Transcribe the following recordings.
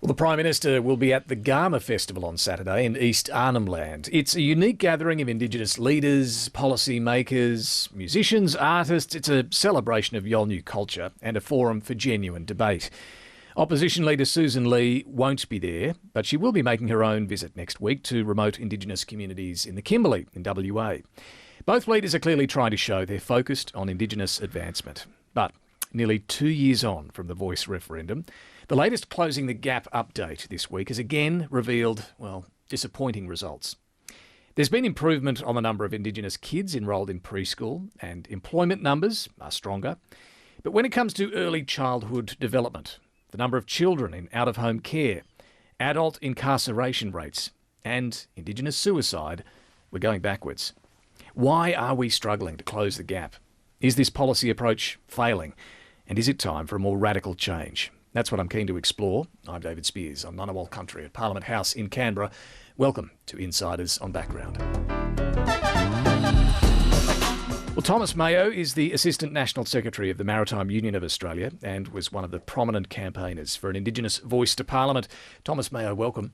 Well, the Prime Minister will be at the Garma Festival on Saturday in East Arnhem Land. It's a unique gathering of Indigenous leaders, policy makers, musicians, artists. It's a celebration of Yolngu culture and a forum for genuine debate. Opposition leader Susan Lee won't be there, but she will be making her own visit next week to remote Indigenous communities in the Kimberley in WA. Both leaders are clearly trying to show they're focused on Indigenous advancement. But nearly 2 years on from the Voice referendum, the latest Closing the Gap update this week has again revealed, disappointing results. There's been improvement on the number of Indigenous kids enrolled in preschool, and employment numbers are stronger. But when it comes to early childhood development, the number of children in out-of-home care, adult incarceration rates, and Indigenous suicide, we're going backwards. Why are we struggling to close the gap? Is this policy approach failing? And is it time for a more radical change? That's what I'm keen to explore. I'm David Spears on Ngunnawal Country at Parliament House in Canberra. Welcome to Insiders on Background. Well, Thomas Mayo is the Assistant National Secretary of the Maritime Union of Australia and was one of the prominent campaigners for an Indigenous voice to Parliament. Thomas Mayo, welcome.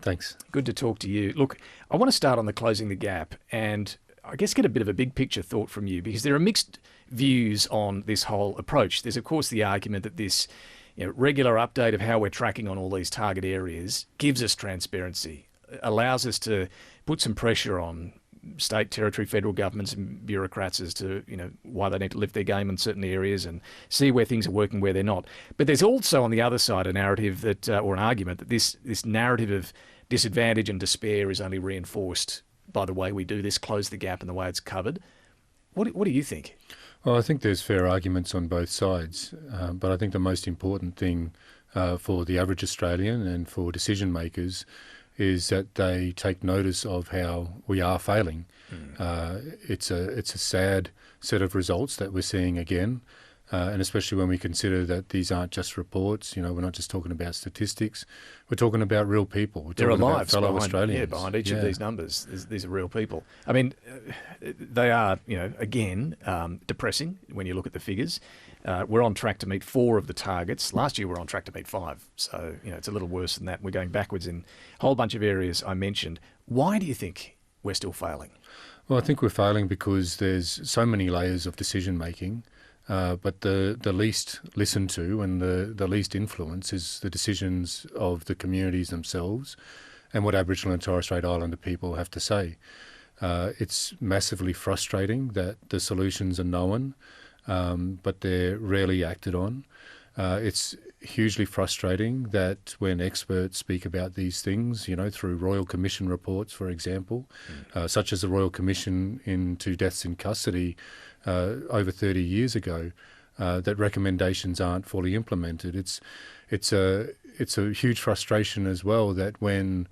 Thanks. Good to talk to you. Look, I want to start on the Closing the Gap and I guess get a bit of a big picture thought from you, because there are mixed views on this whole approach. There's, of course, the argument that this regular update of how we're tracking on all these target areas gives us transparency, allows us to put some pressure on state, territory, federal governments and bureaucrats as to why they need to lift their game in certain areas and see where things are working, where they're not. But there's also on the other side a narrative that, or an argument that this narrative of disadvantage and despair is only reinforced by the way we do this, close the gap and the way it's covered. What do you think? Well, I think there's fair arguments on both sides, but I think the most important thing for the average Australian and for decision makers is that they take notice of how we are failing. It's a sad set of results that we're seeing again, and especially when we consider that these aren't just reports. We're not just talking about statistics. We're talking about real people. We're talking about fellow Australians. Behind each of these numbers. These are real people. I mean, they are, again, depressing when you look at the figures. We're on track to meet 4 of the targets. Last year we were on track to meet 5. So, it's a little worse than that. We're going backwards in a whole bunch of areas I mentioned. Why do you think we're still failing? Well, I think we're failing because there's so many layers of decision making. But the least listened to and the least influence is the decisions of the communities themselves and what Aboriginal and Torres Strait Islander people have to say. It's massively frustrating that the solutions are known, but they're rarely acted on. It's hugely frustrating that when experts speak about these things, through Royal Commission reports, for example, such as the Royal Commission into deaths in custody over 30 years ago, that recommendations aren't fully implemented. It's a huge frustration as well that when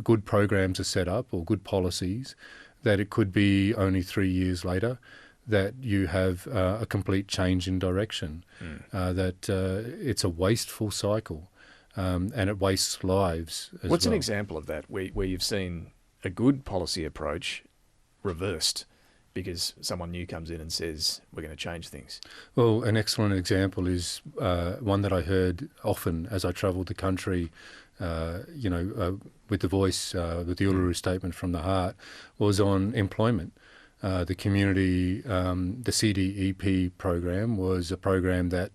good programs are set up or good policies, that it could be only 3 years later that you have a complete change in direction, that it's a wasteful cycle and it wastes lives as What's well. an example of that where you've seen a good policy approach reversed because someone new comes in and says, we're going to change things? Well, an excellent example is one that I heard often as I travelled the country, with the Voice, with the Uluru Statement from the Heart, was on employment. The community, the CDEP program was a program that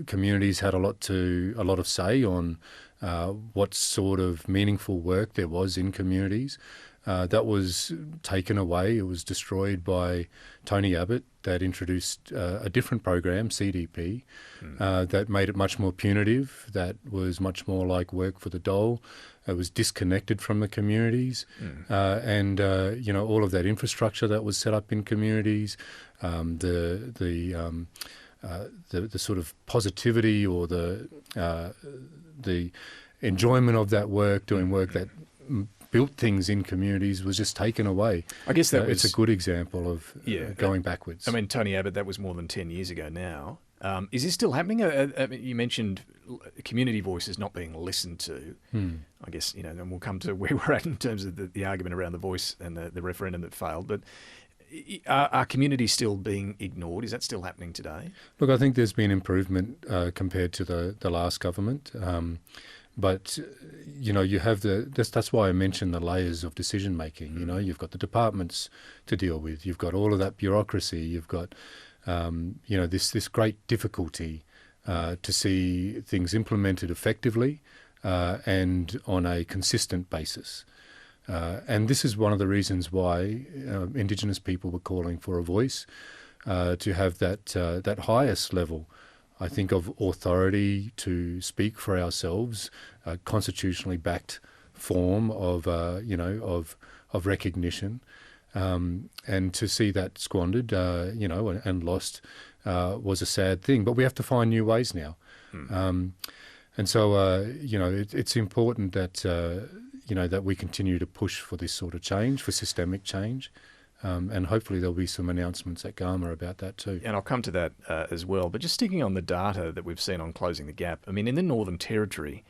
communities had a lot of say on what sort of meaningful work there was in communities. That was taken away. It was destroyed by Tony Abbott that introduced a different program, CDP, that made it much more punitive, that was much more like work for the dole. It was disconnected from the communities, and all of that infrastructure that was set up in communities, the sort of positivity or the enjoyment of that work, doing work that built things in communities, was just taken away. I guess it's a good example of going backwards. I mean, Tony Abbott, that was more than 10 years ago now. Is this still happening? You mentioned community voices not being listened to. I guess, and we'll come to where we're at in terms of the argument around the Voice and the referendum that failed. But Are communities still being ignored? Is that still happening today? Look, I think there's been improvement compared to the last government. But, you have that's why I mentioned the layers of decision making. You've got the departments to deal with. You've got all of that bureaucracy. You've got, this great difficulty to see things implemented effectively and on a consistent basis. And this is one of the reasons why Indigenous people were calling for a voice, to have that highest level, I think, of authority to speak for ourselves, a constitutionally backed form of recognition, and to see that squandered, and lost, was a sad thing. But we have to find new ways now, and so it's important that that we continue to push for this sort of change, for systemic change. And hopefully there'll be some announcements at Garma about that too. And I'll come to that as well. But just sticking on the data that we've seen on closing the gap, I mean, in the Northern Territory,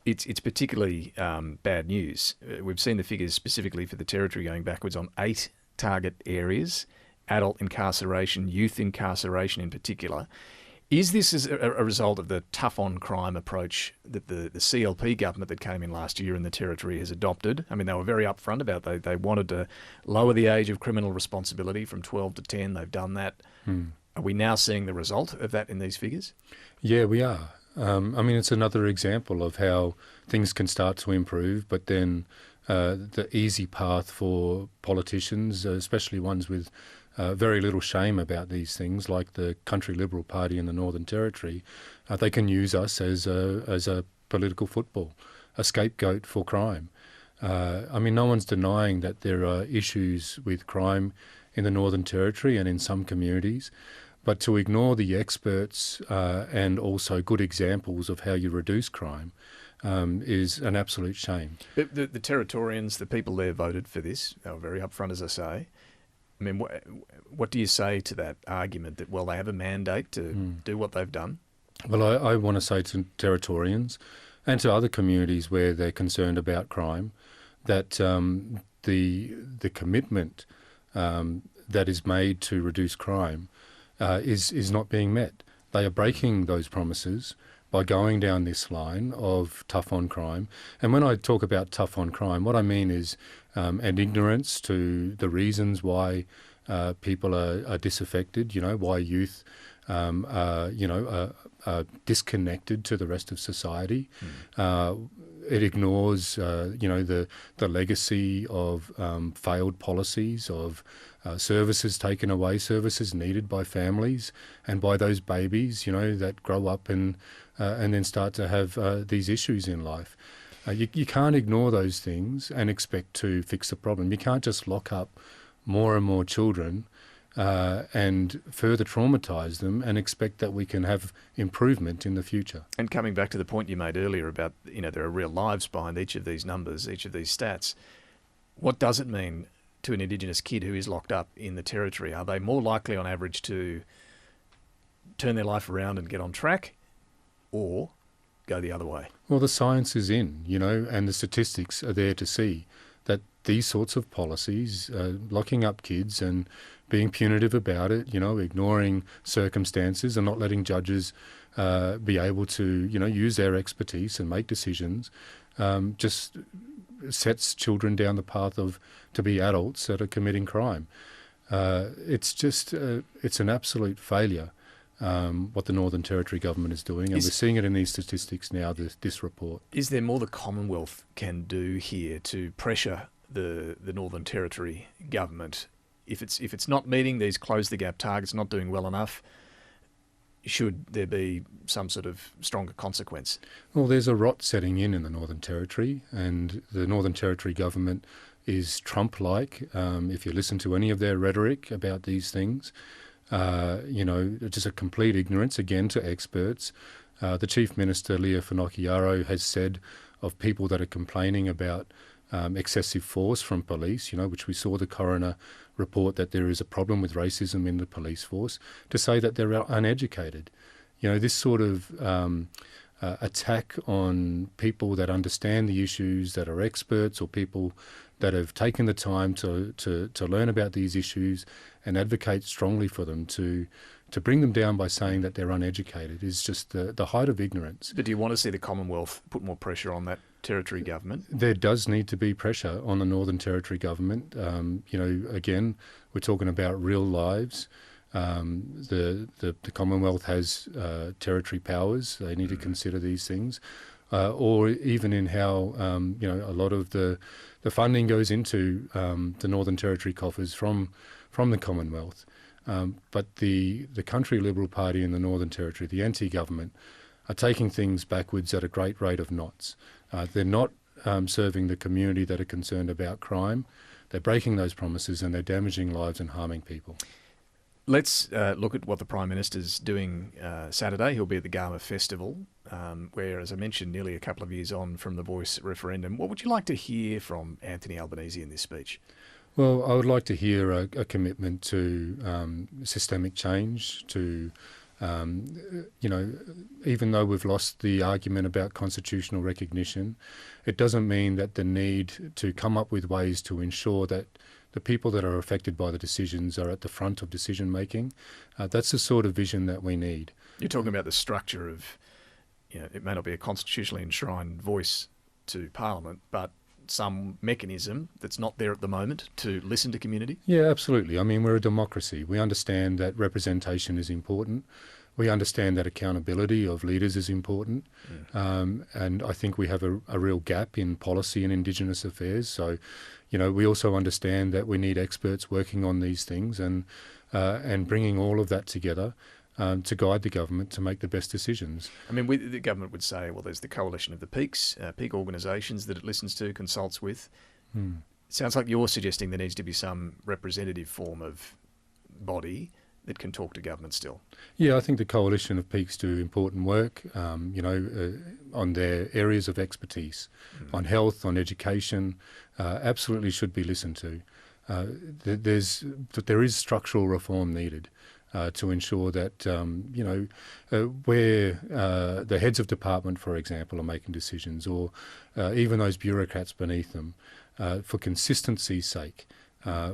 it's particularly bad news. We've seen the figures specifically for the Territory going backwards on 8 target areas, adult incarceration, youth incarceration in particular. Is this as a result of the tough-on-crime approach that the CLP government that came in last year in the Territory has adopted? I mean, they were very upfront about they wanted to lower the age of criminal responsibility from 12 to 10. They've done that. Are we now seeing the result of that in these figures? Yeah, we are. It's another example of how things can start to improve, but then the easy path for politicians, especially ones with very little shame about these things, like the Country Liberal Party in the Northern Territory, they can use us as a political football, a scapegoat for crime. No one's denying that there are issues with crime in the Northern Territory and in some communities, but to ignore the experts and also good examples of how you reduce crime is an absolute shame. The Territorians, the people there voted for this. They were very upfront, as I say. I mean, what do you say to that argument that, well, they have a mandate to do what they've done? Well, I want to say to Territorians and to other communities where they're concerned about crime that the commitment that is made to reduce crime is not being met. They are breaking those promises by going down this line of tough on crime. And when I talk about tough on crime, what I mean is an ignorance to the reasons why people are disaffected, why youth are disconnected to the rest of society. It ignores, the legacy of failed policies, of services taken away, services needed by families and by those babies, that grow up and then start to have these issues in life. You can't ignore those things and expect to fix the problem. You can't just lock up more and more children and further traumatise them and expect that we can have improvement in the future. And coming back to the point you made earlier about, there are real lives behind each of these numbers, each of these stats. What does it mean to an Indigenous kid who is locked up in the Territory? Are they more likely on average to turn their life around and get on track, or go the other way? Well, the science is in, and the statistics are there to see that these sorts of policies, locking up kids and being punitive about it, ignoring circumstances and not letting judges be able to, use their expertise and make decisions, just sets children down the path to be adults that are committing crime. It's an absolute failure. What the Northern Territory government is doing, and we're seeing it in these statistics now, this report. Is there more the Commonwealth can do here to pressure the Northern Territory government? If it's not meeting these close the gap targets, not doing well enough, should there be some sort of stronger consequence? Well, there's a rot setting in the Northern Territory, and the Northern Territory government is Trump-like. If you listen to any of their rhetoric about these things, just a complete ignorance, again, to experts. The Chief Minister, Leah Finocchiaro, has said of people that are complaining about excessive force from police, which we saw the coroner report that there is a problem with racism in the police force, to say that they're uneducated. This sort of attack on people that understand the issues, that are experts, or people that have taken the time to learn about these issues and advocate strongly for them, to bring them down by saying that they're uneducated is just the height of ignorance. But do you want to see the Commonwealth put more pressure on that Territory government? There does need to be pressure on the Northern Territory government. Again, we're talking about real lives. The Commonwealth has territory powers. They need to consider these things, or even in how a lot of the funding goes into the Northern Territory coffers from the Commonwealth. But the Country Liberal Party in the Northern Territory, the anti-government, are taking things backwards at a great rate of knots. They're not serving the community that are concerned about crime. They're breaking those promises and they're damaging lives and harming people. Let's look at what the Prime Minister's doing Saturday. He'll be at the Garma Festival, where, as I mentioned, nearly a couple of years on from the Voice referendum. What would you like to hear from Anthony Albanese in this speech? Well, I would like to hear a commitment to systemic change, to, even though we've lost the argument about constitutional recognition, it doesn't mean that the need to come up with ways to ensure that the people that are affected by the decisions are at the front of decision making. That's the sort of vision that we need. You're talking about the structure of, it may not be a constitutionally enshrined voice to Parliament, but some mechanism that's not there at the moment to listen to community? Yeah, absolutely. I mean, we're a democracy. We understand that representation is important. We understand that accountability of leaders is important. And I think we have a real gap in policy and Indigenous affairs. So, we also understand that we need experts working on these things and bringing all of that together to guide the government to make the best decisions. I mean, the government would say, well, there's the coalition of the peak organisations that it listens to, consults with. It sounds like you're suggesting there needs to be some representative form of body that can talk to government still. Yeah, I think the coalition of peaks do important work, on their areas of expertise, on health, on education, absolutely should be listened to. There is structural reform needed to ensure that, where the heads of department, for example, are making decisions, or even those bureaucrats beneath them, for consistency's sake,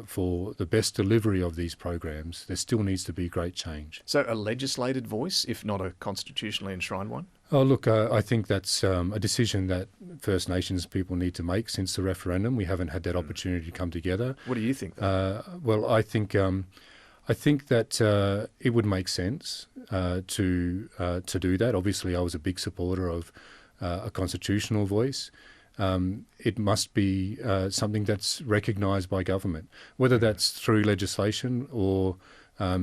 for the best delivery of these programs, there still needs to be great change. So a legislated voice, if not a constitutionally enshrined one? Oh, look, I think that's a decision that First Nations people need to make since the referendum. We haven't had that opportunity to come together. What do you think? Well, I think that it would make sense to do that. Obviously, I was a big supporter of a constitutional voice. It must be something that's recognised by government, whether that's through legislation or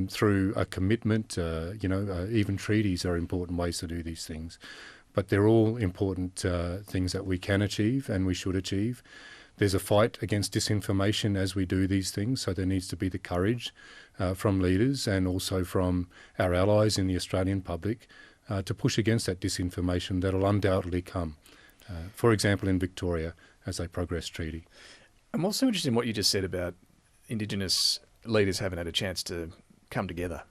through a commitment. Even treaties are important ways to do these things. But they're all important things that we can achieve and we should achieve. There's a fight against disinformation as we do these things, so there needs to be the courage from leaders and also from our allies in the Australian public to push against that disinformation that'll undoubtedly come. For example, in Victoria, as they progress treaty. I'm also interested in what you just said about Indigenous leaders haven't had a chance to come together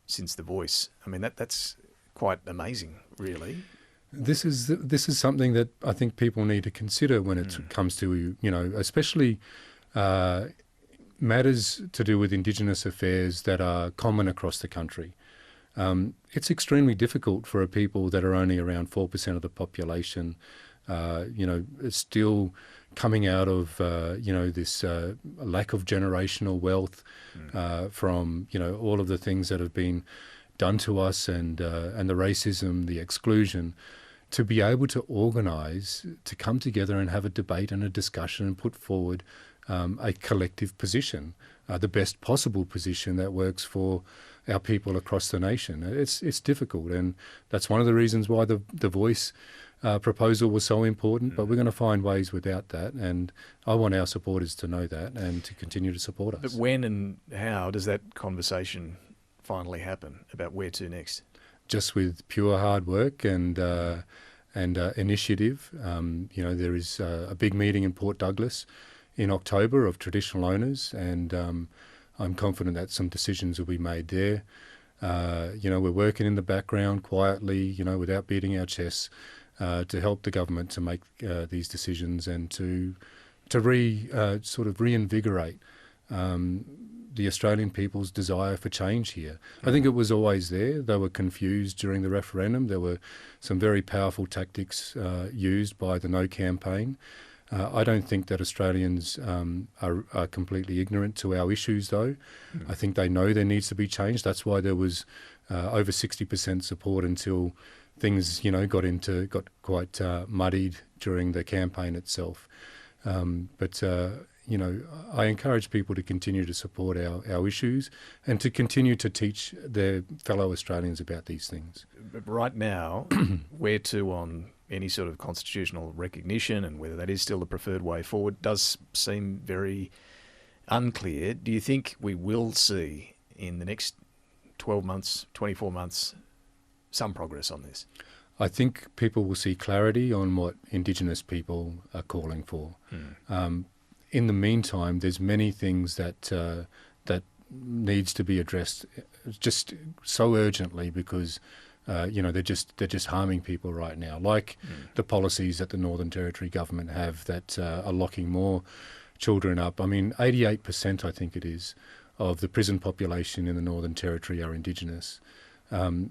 since the Voice. I mean, that's quite amazing, really. This is something that I think people need to consider when it comes to, especially matters to do with Indigenous affairs that are common across the country. It's extremely difficult for a people that are only around 4% of the population, still coming out of, this lack of generational wealth from, all of the things that have been done to us and the racism, the exclusion, to be able to organise, to come together and have a debate and a discussion and put forward a collective position, the best possible position that works for our people across the nation. It's difficult, and that's one of the reasons why the Voice proposal was so important, but we're going to find ways without that, and I want our supporters to know that and to continue to support us. But when and how does that conversation finally happen about where to next? Just with pure hard work and initiative. There is a big meeting in Port Douglas in October of traditional owners, and I'm confident that some decisions will be made there. We're working in the background quietly, without beating our chests, to help the government to make these decisions and to sort of reinvigorate the Australian people's desire for change here. I think it was always there. They were confused during the referendum. There were some very powerful tactics used by the No campaign. I don't think that Australians are completely ignorant to our issues, though. I think they know there needs to be change. That's why there was over 60% support until things, got quite muddied during the campaign itself. I encourage people to continue to support our issues and to continue to teach their fellow Australians about these things. Right now, where to on any sort of constitutional recognition and whether that is still the preferred way forward does seem very unclear. Do you think we will see in the next 12 months, 24 months, some progress on this? I think people will see clarity on what Indigenous people are calling for. In the meantime, there's many things that needs to be addressed just so urgently because they're just harming people right now, like the policies that the Northern Territory government have that are locking more children up. I mean, 88%, I think it is, of the prison population in the Northern Territory are Indigenous. I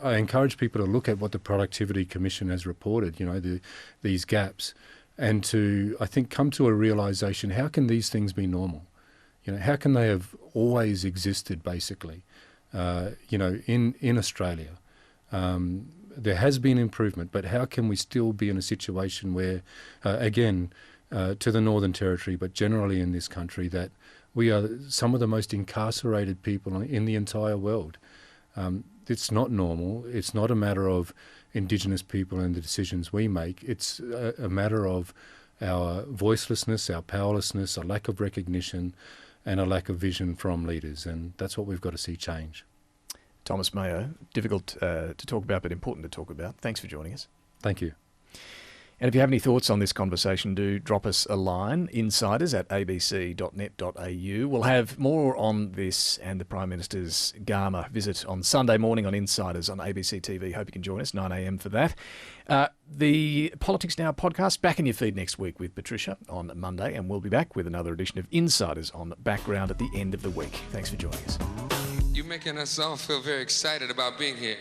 encourage people to look at what the Productivity Commission has reported, these gaps, and to, I think, come to a realisation, how can these things be normal? How can they have always existed, basically, in Australia? There has been improvement, but how can we still be in a situation where, again, to the Northern Territory, but generally in this country, that we are some of the most incarcerated people in the entire world? It's not normal. It's not a matter of Indigenous people and the decisions we make. It's a matter of our voicelessness, our powerlessness, a lack of recognition and a lack of vision from leaders. And that's what we've got to see change. Thomas Mayo, difficult to talk about but important to talk about. Thanks for joining us. Thank you. And if you have any thoughts on this conversation, do drop us a line, insiders@abc.net.au. We'll have more on this and the Prime Minister's Garma visit on Sunday morning on Insiders on ABC TV. Hope you can join us, 9 a.m. for that. The Politics Now podcast back in your feed next week with Patricia on Monday, and we'll be back with another edition of Insiders on Background at the end of the week. Thanks for joining us. You're making us all feel very excited about being here.